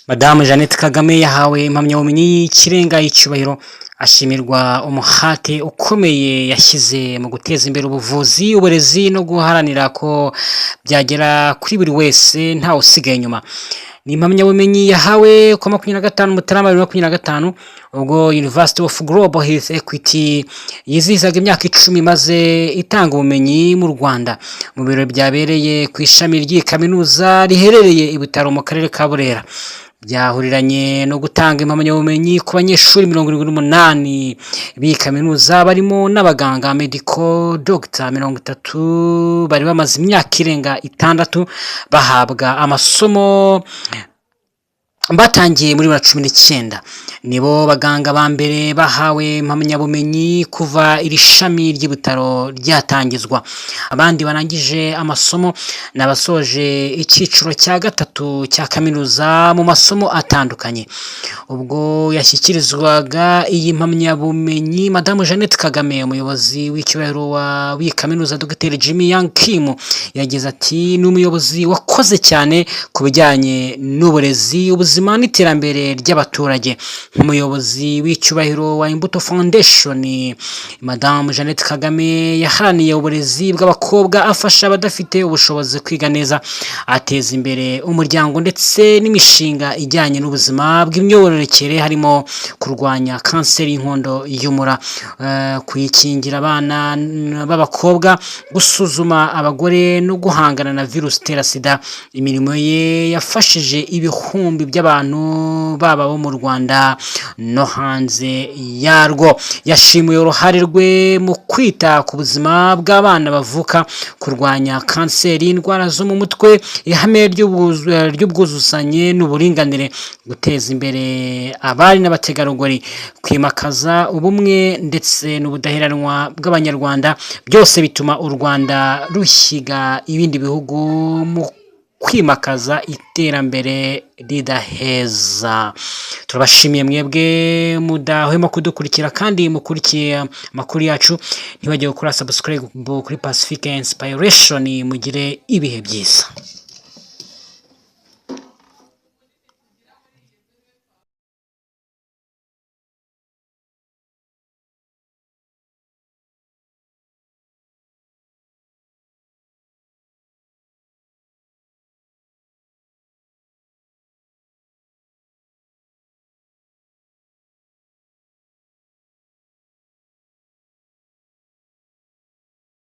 Madame Jeannette Kagame yahawe impamyabumenyi y'ikirenga y'icyubahiro ashimirwa umuhate ukomeye yashyize mu guteza imbere ubuvuzi, uburezi no guharanira ko byagera kuri buri wese ntawe usigaye inyuma. Ni impamyabumenyi yahawe ku 25 Mutarama 2025 ubwo University of Global Health Equity yizihizaga imyaka 10 maze itanga ubumenyi mu Rwanda. Mu biro byabereye ku ishami ry'ikaminuza riherereye i Butaro mu karere ka Burera, byahuriranye no gutanga impamyabumenyi ku banyeshuri 78 b'iyi kaminuza barimo n'abaganga medical doctor 30 bari bamaze imyaka irenga 6 bahabwa amasomo batangiye muri 2019. Nibo baganga ba mbere bahawe impamyabumenyi kuva iri shami ry'ibutaro ryatangizwa. Abandi barangije amasomo n'abasoje icyiciro cya gatatu cya kaminuza mu masomo atandukanye. Ubwo yashyikirizwaga iyi impamyabumenyi, Madame Jeannette Kagame, umuyobozi w'icyubahiro w'iyi kaminuza Dr Jimmy Yang Kim, yagize ati ni umuyobozi wakoze cyane ku bijyanye n'uburezi, ubuzima n'iterambere ry'abaturage. Nk'umuyobozi w'icyubahiro wa Imbuto Foundation, Madame Jeannette Kagame yaharaniye uburezi bw'abakobwa, afasha abadafite ubushobozi kwiga neza, ateza imbere umuryango ndetse n'imishinga ijyanye n'ubuzima bw'imyororokere, harimo kurwanya kanseri y'inkondo y'umura, kuyikingira abana b'abakobwa, gusuzuma abagore no guhangana na virusi itera sida. Imirimo ye yafashije ibihumbi by'abantu baba bo mu Rwanda no hanze yarwo. Yashimiye uruhare rwe mu kwita ku buzima bw'abana bavuka, kurwanya kanseri, indwara zo mu mutwe, ihame ry'ubwuzuzanye n'uburinganire, guteza imbere abari n'abategarugori, kwimakaza ubumwe ndetse n'ubudaheranwa bw'abanyarwanda. Byose bituma u Rwanda rushyiga ibindi bihugu mu kwimakaza iterambere ridaheza. Turabashimiye mwebwe mudahwema kudukurikira kandi mukurikiye amakuru yacu. Ntibajye gukora subscribe kuri Pacific Inspiration. Mugire ibihe byiza.